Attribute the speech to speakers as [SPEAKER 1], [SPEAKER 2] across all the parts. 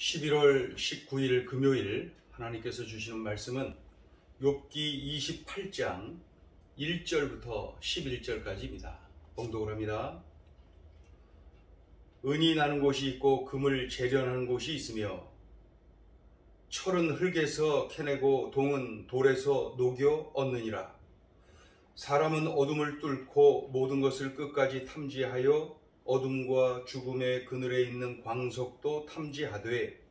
[SPEAKER 1] 11월 19일 금요일 하나님께서 주시는 말씀은 욥기 28장 1절부터 11절까지입니다. 봉독을 합니다. 은이 나는 곳이 있고 금을 재련하는 곳이 있으며 철은 흙에서 캐내고 동은 돌에서 녹여 얻느니라. 사람은 어둠을 뚫고 모든 것을 끝까지 탐지하여 어둠과 죽음의 그늘에 있는 광석도 탐지하되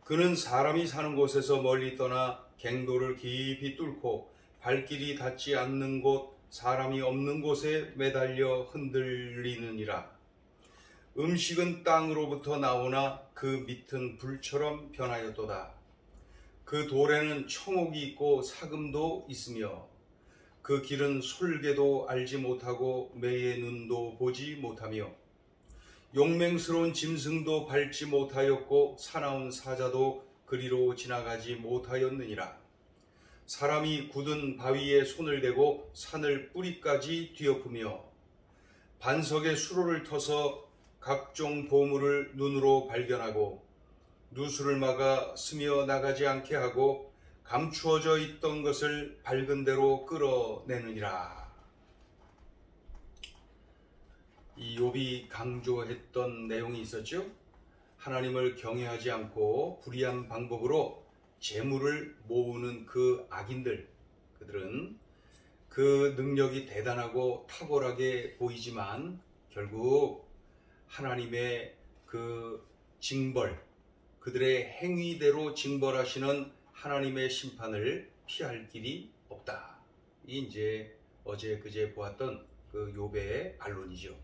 [SPEAKER 1] 그는 사람이 사는 곳에서 멀리 떠나 갱도를 깊이 뚫고 발길이 닿지 않는 곳 사람이 없는 곳에 매달려 흔들리느니라. 음식은 땅으로부터 나오나 그 밑은 불처럼 변하였도다. 그 돌에는 청옥이 있고 사금도 있으며 그 길은 솔개도 알지 못하고 매의 눈도 보지 못하며 용맹스러운 짐승도 밟지 못하였고 사나운 사자도 그리로 지나가지 못하였느니라. 사람이 굳은 바위에 손을 대고 산을 뿌리까지 뒤엎으며 반석에 수로를 터서 각종 보물을 눈으로 발견하고 누수를 막아 스며 나가지 않게 하고 감추어져 있던 것을 밝은 대로 끌어내느니라. 이 욥이 강조했던 내용이 있었죠. 하나님을 경외하지 않고 불의한 방법으로 재물을 모으는 그 악인들, 그들은 그 능력이 대단하고 탁월하게 보이지만 결국 하나님의 그 징벌, 그들의 행위대로 징벌하시는 하나님의 심판을 피할 길이 없다. 이 이제 어제 그제 보았던 그 욥의 반론이죠.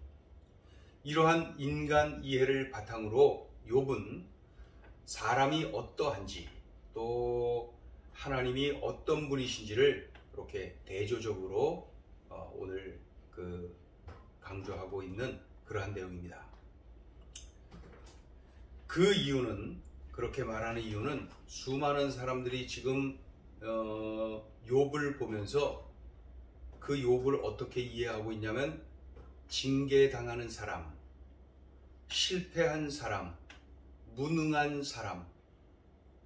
[SPEAKER 1] 이러한 인간 이해를 바탕으로 욥은 사람이 어떠한지 또 하나님이 어떤 분이신지를 이렇게 대조적으로 오늘 강조하고 있는 그러한 내용입니다. 그 이유는, 그렇게 말하는 이유는 수많은 사람들이 지금 욥을 보면서 그 욥을 어떻게 이해하고 있냐면 징계당하는 사람, 실패한 사람, 무능한 사람,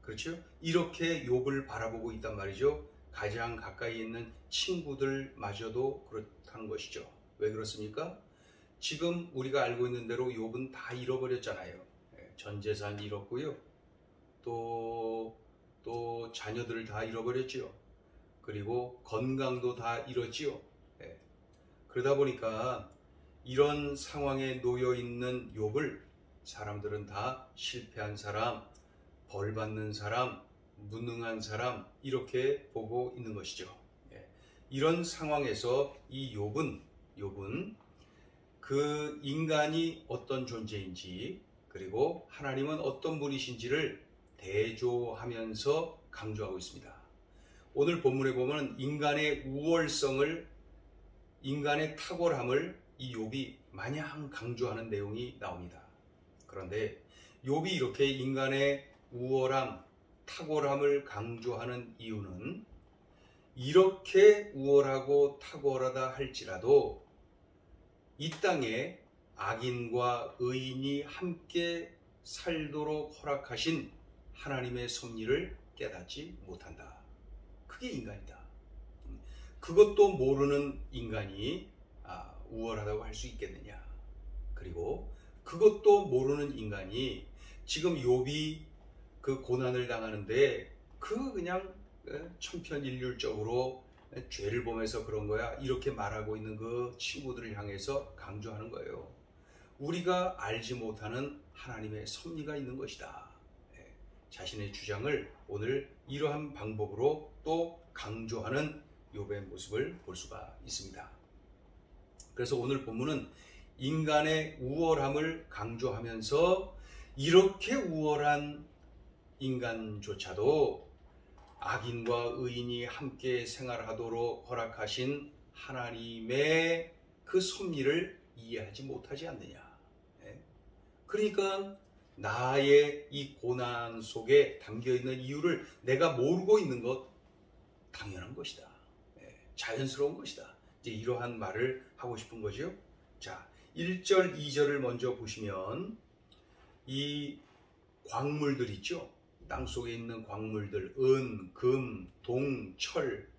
[SPEAKER 1] 그렇죠? 이렇게 욥을 바라보고 있단 말이죠. 가장 가까이 있는 친구들마저도 그렇다는 것이죠. 왜 그렇습니까? 지금 우리가 알고 있는 대로 욥은 다 잃어버렸잖아요. 전 재산 잃었고요. 또 자녀들을 다 잃어버렸지요. 그리고 건강도 다 잃었지요. 그러다 보니까 이런 상황에 놓여 있는 욥을 사람들은 다 실패한 사람, 벌 받는 사람, 무능한 사람 이렇게 보고 있는 것이죠. 이런 상황에서 이 욥은 그 인간이 어떤 존재인지 그리고 하나님은 어떤 분이신지를 대조하면서 강조하고 있습니다. 오늘 본문에 보면 인간의 우월성을, 인간의 탁월함을 이 욥이 마냥 강조하는 내용이 나옵니다. 그런데 욥이 이렇게 인간의 우월함, 탁월함을 강조하는 이유는 이렇게 우월하고 탁월하다 할지라도 이 땅에 악인과 의인이 함께 살도록 허락하신 하나님의 섭리를 깨닫지 못한다. 그게 인간이다. 그것도 모르는 인간이 우월하다고 할 수 있겠느냐. 그리고 그것도 모르는 인간이 지금 욥이 그 고난을 당하는데 그냥 천편일률적으로 죄를 범해서 그런 거야 이렇게 말하고 있는 그 친구들을 향해서 강조하는 거예요. 우리가 알지 못하는 하나님의 섭리가 있는 것이다. 자신의 주장을 오늘 이러한 방법으로 또 강조하는 욥의 모습을 볼 수가 있습니다. 그래서 오늘 본문은 인간의 우월함을 강조하면서 이렇게 우월한 인간조차도 악인과 의인이 함께 생활하도록 허락하신 하나님의 그 섭리를 이해하지 못하지 않느냐. 그러니까 나의 이 고난 속에 담겨있는 이유를 내가 모르고 있는 것 당연한 것이다. 자연스러운 것이다. 이제 이러한 말을 하고 싶은 거죠. 자, 1절, 2절을 먼저 보시면 이 광물들 있죠. 땅속에 있는 광물들, 은, 금, 동, 철,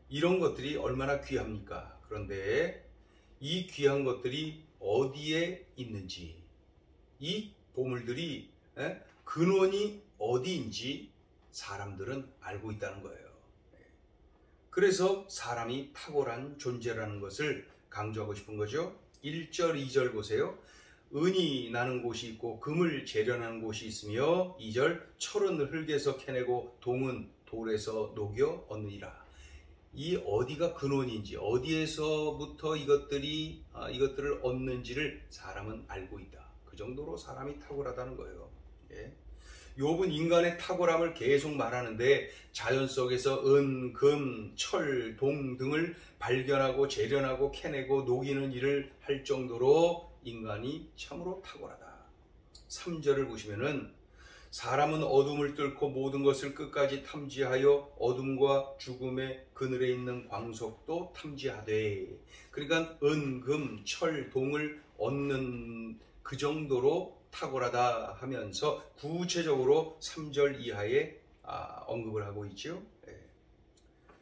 [SPEAKER 1] 이런 것들이 얼마나 귀합니까? 그런데 이 귀한 것들이 어디에 있는지, 이 보물들이 근원이 어디인지 사람들은 알고 있다는 거예요. 그래서 사람이 탁월한 존재라는 것을 강조하고 싶은 거죠. 1절, 2절 보세요. 은이 나는 곳이 있고 금을 재련하는 곳이 있으며 2절 철은 흙에서 캐내고 동은 돌에서 녹여 얻느니라. 이 어디가 근원인지 어디에서부터 이것들을 얻는지를 사람은 알고 있다. 그 정도로 사람이 탁월하다는 거예요. 예. 욥은 인간의 탁월함을 계속 말하는데 자연 속에서 은, 금, 철, 동 등을 발견하고 재련하고 캐내고 녹이는 일을 할 정도로 인간이 참으로 탁월하다. 3절을 보시면은 사람은 어둠을 뚫고 모든 것을 끝까지 탐지하여 어둠과 죽음의 그늘에 있는 광석도 탐지하되, 그러니까 은, 금, 철, 동을 얻는 그 정도로 탁월하다 하면서 구체적으로 3절 이하에 언급을 하고 있죠.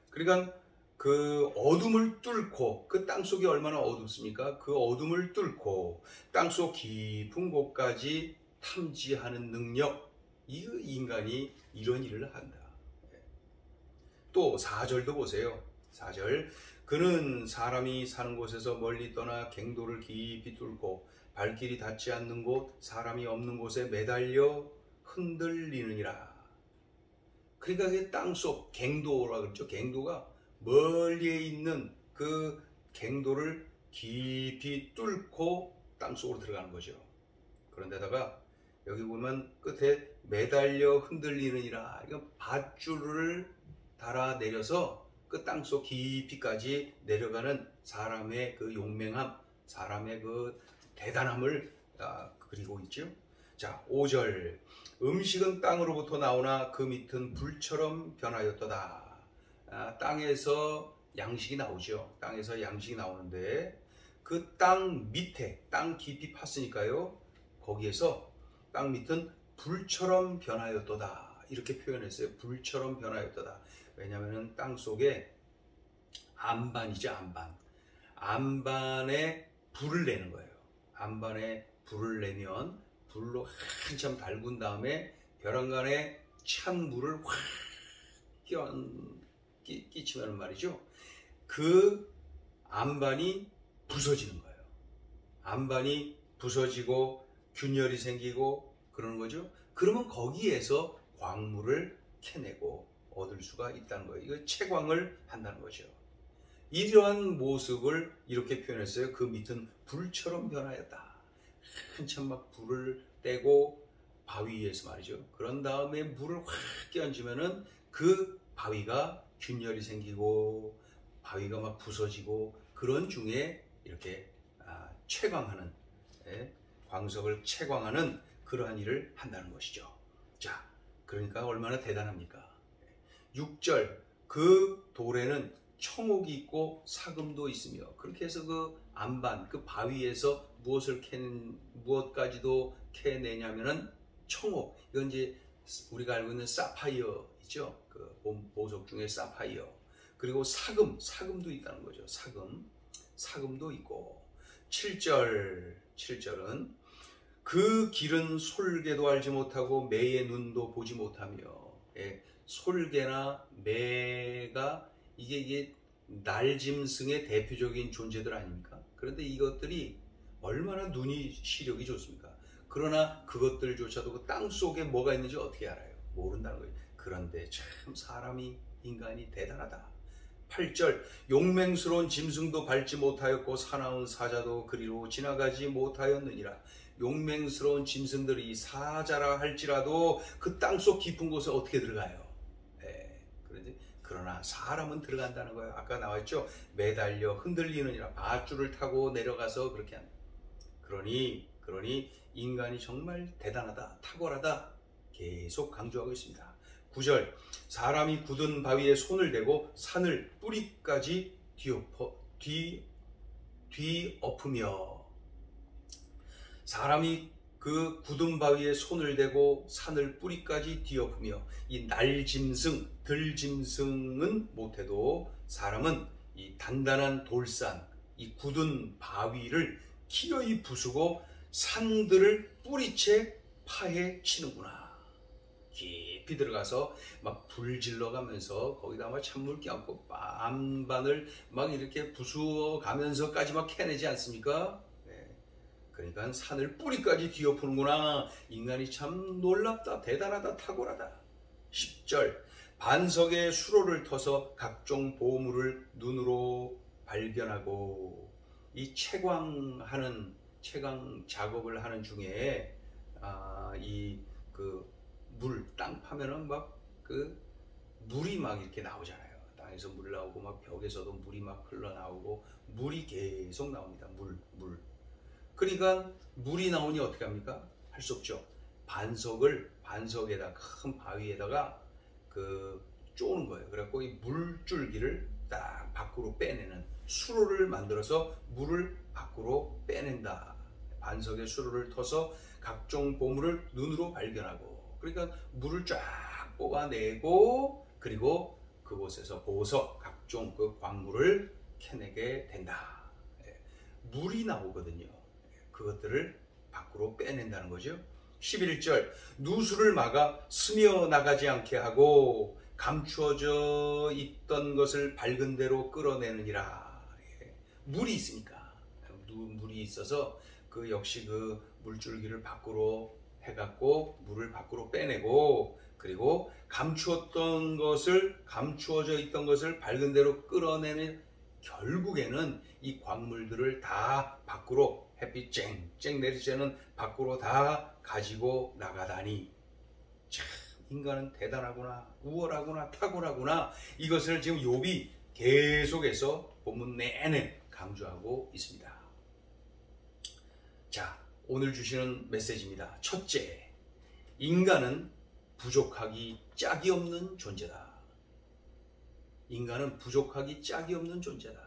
[SPEAKER 1] 그러니까 그 어둠을 뚫고, 그 땅속이 얼마나 어둡습니까? 그 어둠을 뚫고 땅속 깊은 곳까지 탐지하는 능력, 이 인간이 이런 일을 한다. 또 4절도 보세요. 4절 그는 사람이 사는 곳에서 멀리 떠나 갱도를 깊이 뚫고 발길이 닿지 않는 곳, 사람이 없는 곳에 매달려 흔들리느니라. 그러니까 그 땅속 갱도라 그러죠. 갱도가 멀리에 있는 그 갱도를 깊이 뚫고 땅속으로 들어가는 거죠. 그런데다가 여기 보면 끝에 매달려 흔들리느니라. 이건 밧줄을 달아 내려서 그 땅속 깊이까지 내려가는 사람의 그 용맹함, 사람의 그 대단함을 그리고 있죠. 자, 5절 음식은 땅으로부터 나오나 그 밑은 불처럼 변하였도다. 땅에서 양식이 나오죠. 땅에서 양식이 나오는데 그 땅 밑에, 땅 깊이 팠으니까요, 거기에서 땅 밑은 불처럼 변하였도다. 이렇게 표현했어요. 불처럼 변하였도다. 왜냐하면 땅 속에 안반이죠. 안반에 불을 내는 거예요. 안반에 불을 내면 불로 한참 달군 다음에 벼랑간에 찬 물을 확 끼치면 말이죠. 그 안반이 부서지는 거예요. 안반이 부서지고 균열이 생기고 그러는 거죠. 그러면 거기에서 광물을 캐내고 얻을 수가 있다는 거예요. 이거 채광을 한다는 거죠. 이러한 모습을 이렇게 표현했어요. 그 밑은 불처럼 변하였다. 한참 막 불을 떼고 바위 위에서 말이죠. 그런 다음에 물을 확 끼얹으면은 그 바위가 균열이 생기고 바위가 막 부서지고 그런 중에 이렇게 채광하는, 광석을 채광하는 그러한 일을 한다는 것이죠. 자, 그러니까 얼마나 대단합니까? 6절 그 돌에는 청옥이 있고 사금도 있으며, 그렇게 해서 그 안반, 그 바위에서 무엇까지도 캐내냐면은 청옥, 이건 이제 우리가 알고 있는 사파이어 있죠. 그 보석 중에 사파이어. 그리고 사금도 있다는 거죠. 사금도 있고. 7절은 그 길은 솔개도 알지 못하고 매의 눈도 보지 못하며. 솔개나 매가 이게 날짐승의 대표적인 존재들 아닙니까? 그런데 이것들이 얼마나 눈이 시력이 좋습니까? 그러나 그것들조차도 그 땅 속에 뭐가 있는지 어떻게 알아요? 모른다는 거예요. 그런데 참 인간이 대단하다. 8절 용맹스러운 짐승도 밟지 못하였고 사나운 사자도 그리로 지나가지 못하였느니라. 용맹스러운 짐승들이 사자라 할지라도 그 땅속 깊은 곳에 어떻게 들어가요? 그러나 사람은 들어간다는 거예요. 아까 나왔죠. 매달려 흔들리느니라. 밧줄을 타고 내려가서 그렇게 한다. 그러니 인간이 정말 대단하다, 탁월하다 계속 강조하고 있습니다. 9절 사람이 굳은 바위에 손을 대고 산을 뿌리까지 뒤엎으며. 사람이 그 굳은 바위에 손을 대고 산을 뿌리까지 뒤엎으며 이 날짐승, 들짐승은 못해도 사람은 이 단단한 돌산, 이 굳은 바위를 기어이 부수고 산들을 뿌리채 파헤치는구나. 깊이 들어가서 막 불 질러가면서 거기다 막 찬물 껴안고 반반을 막 이렇게 부수어 가면서까지 막 캐내지 않습니까? 네. 그러니까 산을 뿌리까지 뒤엎는구나. 인간이 참 놀랍다, 대단하다, 탁월하다. 10절 반석에 수로를 터서 각종 보물을 눈으로 발견하고, 이 채광 작업을 하는 중에 이 그 물, 땅 파면은 막 그 물이 막 이렇게 나오잖아요. 땅에서 물 나오고 막 벽에서도 물이 막 흘러나오고 물이 계속 나옵니다. 물. 그러니까 물이 나오니 어떻게 합니까? 할 수 없죠. 반석에다 큰 바위에다가 그 쪼는 거예요. 그래갖고 이 물줄기를 딱 밖으로 빼내는, 수로를 만들어서 물을 밖으로 빼낸다. 반석에 수로를 터서 각종 보물을 눈으로 발견하고, 그러니까 물을 쫙 뽑아내고, 그리고 그곳에서 보석, 각종 그 광물을 캐내게 된다. 물이 나오거든요. 그것들을 밖으로 빼낸다는 거죠. 11절 누수를 막아 스며 나가지 않게 하고 감추어져 있던 것을 밝은 대로 끌어내느니라. 물이 있으니까, 물이 있어서 그 역시 그 물줄기를 밖으로 해갖고 물을 밖으로 빼내고, 그리고 감추어져 있던 것을 밝은 대로 끌어내는, 결국에는 이 광물들을 다 밖으로, 햇빛 쨍쨍 내릴 때는 밖으로 다 가지고 나가다니, 참 인간은 대단하구나, 우월하구나, 탁월하구나. 이것을 지금 욥이 계속해서 본문 내내 강조하고 있습니다. 자, 오늘 주시는 메시지입니다. 첫째, 인간은 부족하기 짝이 없는 존재다. 인간은 부족하기 짝이 없는 존재다.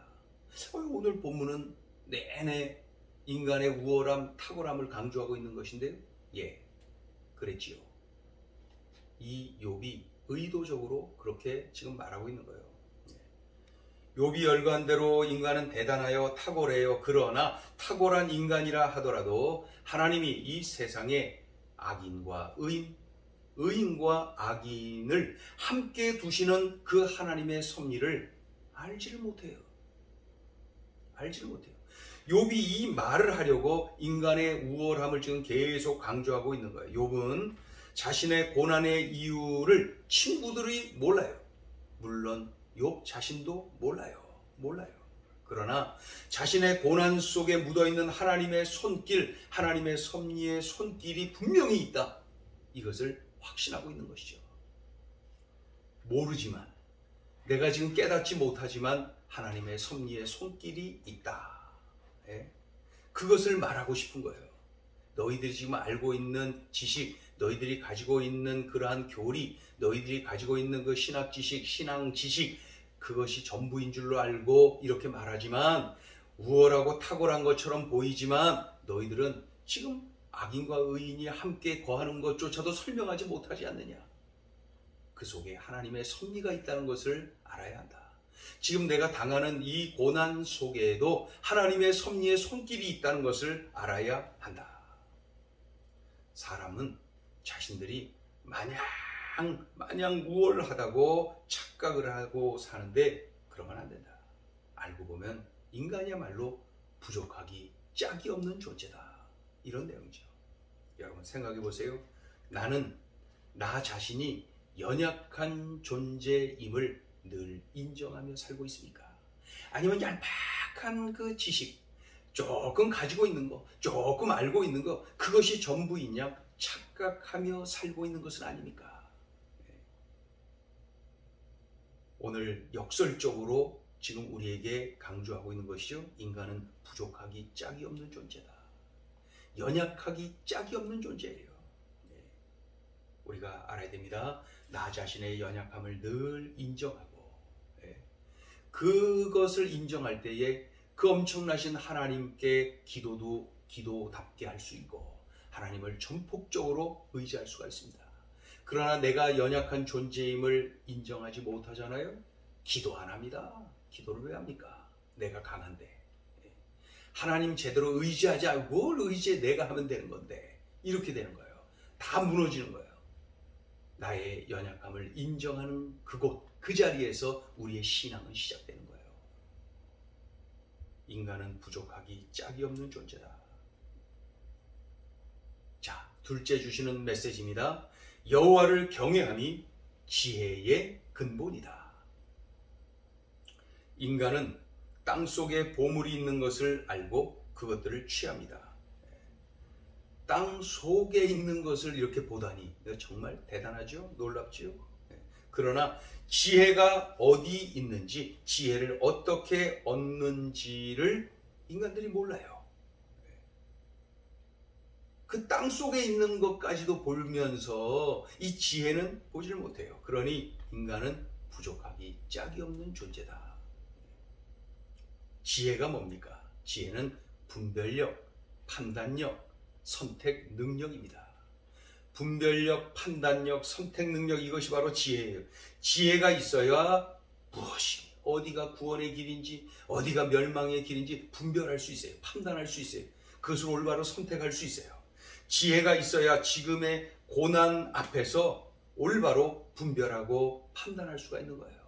[SPEAKER 1] 오늘 본문은 내내 인간의 우월함, 탁월함을 강조하고 있는 것인데요. 예, 그랬지요. 이 욥이 의도적으로 그렇게 지금 말하고 있는 거예요. 욥이 열거한 대로 인간은 대단하여 탁월해요. 그러나 탁월한 인간이라 하더라도 하나님이 이 세상에 악인과 의인과 악인을 함께 두시는 그 하나님의 섭리를 알지를 못해요. 욥이 이 말을 하려고 인간의 우월함을 지금 계속 강조하고 있는 거예요. 욥은 자신의 고난의 이유를 친구들이 몰라요. 물론 욥 자신도 몰라요. 그러나 자신의 고난 속에 묻어있는 하나님의 손길, 하나님의 섭리의 손길이 분명히 있다. 이것을 확신하고 있는 것이죠. 모르지만, 내가 지금 깨닫지 못하지만 하나님의 섭리의 손길이 있다. 그것을 말하고 싶은 거예요. 너희들이 지금 알고 있는 지식, 너희들이 가지고 있는 그러한 교리, 너희들이 가지고 있는 그 신학 지식, 신앙 지식, 그것이 전부인 줄로 알고 이렇게 말하지만, 우월하고 탁월한 것처럼 보이지만 너희들은 지금 악인과 의인이 함께 거하는 것조차도 설명하지 못하지 않느냐. 그 속에 하나님의 섭리가 있다는 것을 알아야 한다. 지금 내가 당하는 이 고난 속에도 하나님의 섭리의 손길이 있다는 것을 알아야 한다. 사람은 자신들이 마냥 우월하다고 착각을 하고 사는데, 그러면 안 된다. 알고 보면 인간이야말로 부족하기 짝이 없는 존재다. 이런 내용이죠. 여러분 생각해 보세요. 나는 나 자신이 연약한 존재임을 늘 인정하며 살고 있습니까? 아니면 얄팍한 그 지식, 조금 가지고 있는 거, 조금 알고 있는 거, 그것이 전부인 양 착각하며 살고 있는 것은 아닙니까? 오늘 역설적으로 지금 우리에게 강조하고 있는 것이죠. 인간은 부족하기 짝이 없는 존재다. 연약하기 짝이 없는 존재예요. 우리가 알아야 됩니다. 나 자신의 연약함을 늘 인정하고, 그것을 인정할 때에 그 엄청나신 하나님께 기도답게 할 수 있고, 하나님을 전폭적으로 의지할 수가 있습니다. 그러나 내가 연약한 존재임을 인정하지 못하잖아요. 기도 안 합니다. 기도를 왜 합니까? 내가 강한데. 하나님 제대로 의지하지 않고 뭘 의지해, 내가 하면 되는 건데. 이렇게 되는 거예요. 다 무너지는 거예요. 나의 연약함을 인정하는 그곳, 그 자리에서 우리의 신앙은 시작되는 거예요. 인간은 부족하기 짝이 없는 존재다. 자, 둘째 주시는 메시지입니다. 여호와를 경외함이 지혜의 근본이다. 인간은 땅 속에 보물이 있는 것을 알고 그것들을 취합니다. 땅 속에 있는 것을 이렇게 보다니 정말 대단하죠? 놀랍죠? 그러나 지혜가 어디 있는지, 지혜를 어떻게 얻는지를 인간들이 몰라요. 그 땅 속에 있는 것까지도 보면서 이 지혜는 보지를 못해요. 그러니 인간은 부족하기 짝이 없는 존재다. 지혜가 뭡니까? 지혜는 분별력, 판단력, 선택 능력입니다. 분별력, 판단력, 선택 능력, 이것이 바로 지혜예요. 지혜가 있어야 무엇이, 어디가 구원의 길인지, 어디가 멸망의 길인지 분별할 수 있어요. 판단할 수 있어요. 그것을 올바로 선택할 수 있어요. 지혜가 있어야 지금의 고난 앞에서 올바로 분별하고 판단할 수가 있는 거예요.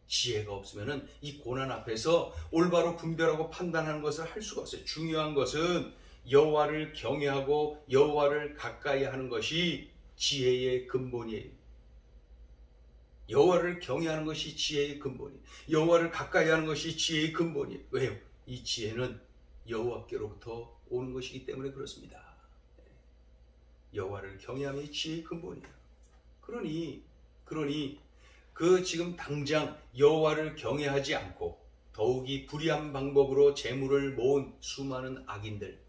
[SPEAKER 1] 지혜가 없으면 이 고난 앞에서 올바로 분별하고 판단하는 것을 할 수가 없어요. 중요한 것은 여호와를 경외하고 여호와를 가까이 하는 것이 지혜의 근본이에요. 여호와를 경외하는 것이 지혜의 근본이에요. 여호와를 가까이 하는 것이 지혜의 근본이에요. 왜요? 이 지혜는 여호와께로부터 오는 것이기 때문에 그렇습니다. 여호와를 경외함이 지혜의 근본이에요. 그러니 그 지금 당장 여호와를 경외하지 않고 더욱이 불의한 방법으로 재물을 모은 수많은 악인들,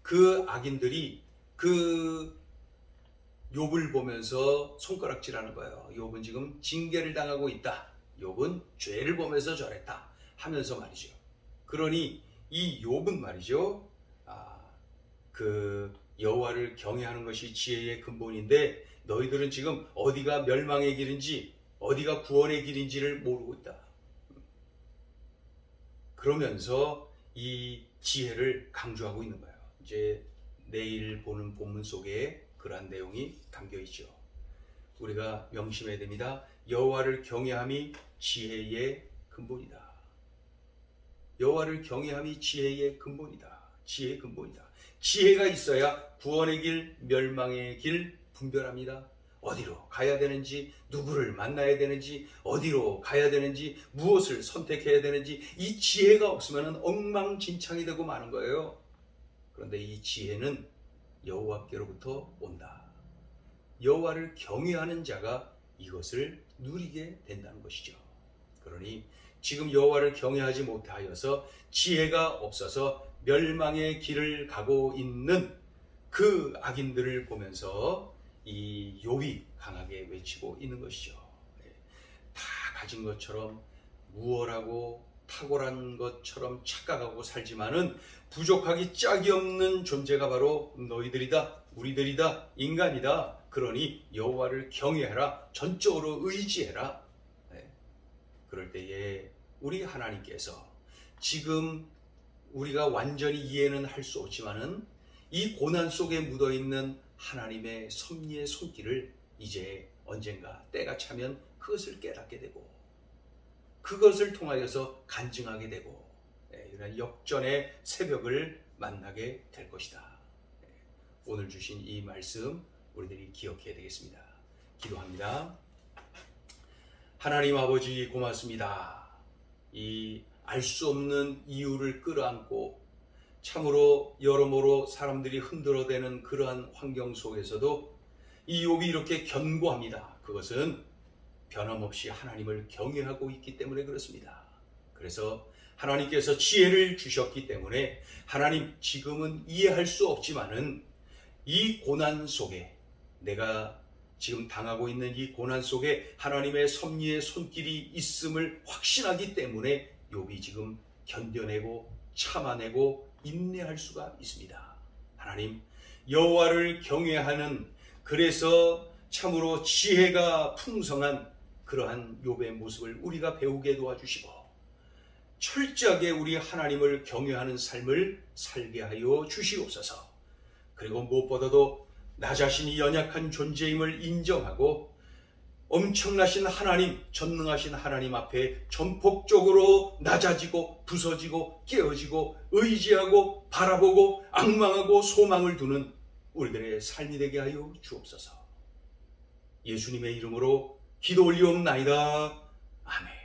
[SPEAKER 1] 그 악인들이 그 욥을 보면서 손가락질하는 거예요. 욥은 지금 징계를 당하고 있다. 욥은 죄를 보면서 저랬다 하면서 말이죠. 그러니 이 욥은 말이죠. 그 여호와를 경외하는 것이 지혜의 근본인데 너희들은 지금 어디가 멸망의 길인지 어디가 구원의 길인지를 모르고 있다. 그러면서 이 지혜를 강조하고 있는 거예요. 이제 내일 보는 본문 속에 그러한 내용이 담겨 있죠. 우리가 명심해야 됩니다. 여호와를 경외함이 지혜의 근본이다. 여호와를 경외함이 지혜의 근본이다. 지혜의 근본이다. 지혜가 있어야 구원의 길, 멸망의 길 분별합니다. 어디로 가야 되는지, 누구를 만나야 되는지, 어디로 가야 되는지, 무엇을 선택해야 되는지, 이 지혜가 없으면 엉망진창이 되고 마는 거예요. 그런데 이 지혜는 여호와께로부터 온다. 여호와를 경외하는 자가 이것을 누리게 된다는 것이죠. 그러니 지금 여호와를 경외하지 못하여서 지혜가 없어서 멸망의 길을 가고 있는 그 악인들을 보면서 이 욥이 강하게 외치고 있는 것이죠. 다 가진 것처럼 우월하고 탁월한 것처럼 착각하고 살지만은 부족하기 짝이 없는 존재가 바로 너희들이다, 우리들이다, 인간이다. 그러니 여호와를 경외하라, 전적으로 의지해라. 그럴 때에 우리 하나님께서 지금 우리가 완전히 이해는 할 수 없지만은 이 고난 속에 묻어있는 하나님의 섭리의 손길을 이제 언젠가 때가 차면 그것을 깨닫게 되고 그것을 통하여서 간증하게 되고 이런 역전의 새벽을 만나게 될 것이다. 오늘 주신 이 말씀 우리들이 기억해야 되겠습니다. 기도합니다. 하나님 아버지 고맙습니다. 이 알 수 없는 이유를 끌어안고 참으로 여러모로 사람들이 흔들어대는 그러한 환경 속에서도 이 욥이 이렇게 견고합니다. 그것은 변함없이 하나님을 경외하고 있기 때문에 그렇습니다. 그래서 하나님께서 지혜를 주셨기 때문에 하나님 지금은 이해할 수 없지만은 이 고난 속에 내가 지금 당하고 있는 이 고난 속에 하나님의 섭리의 손길이 있음을 확신하기 때문에 욥이 지금 견뎌내고 참아내고 인내할 수가 있습니다. 하나님, 여호와를 경외하는, 그래서 참으로 지혜가 풍성한 그러한 욥의 모습을 우리가 배우게 도와주시고 철저하게 우리 하나님을 경외하는 삶을 살게 하여 주시옵소서. 그리고 무엇보다도 나 자신이 연약한 존재임을 인정하고 엄청나신 하나님, 전능하신 하나님 앞에 전폭적으로 낮아지고 부서지고 깨어지고 의지하고 바라보고 앙망하고 소망을 두는 우리들의 삶이 되게 하여 주옵소서. 예수님의 이름으로 기도 올리옵나이다. 아멘.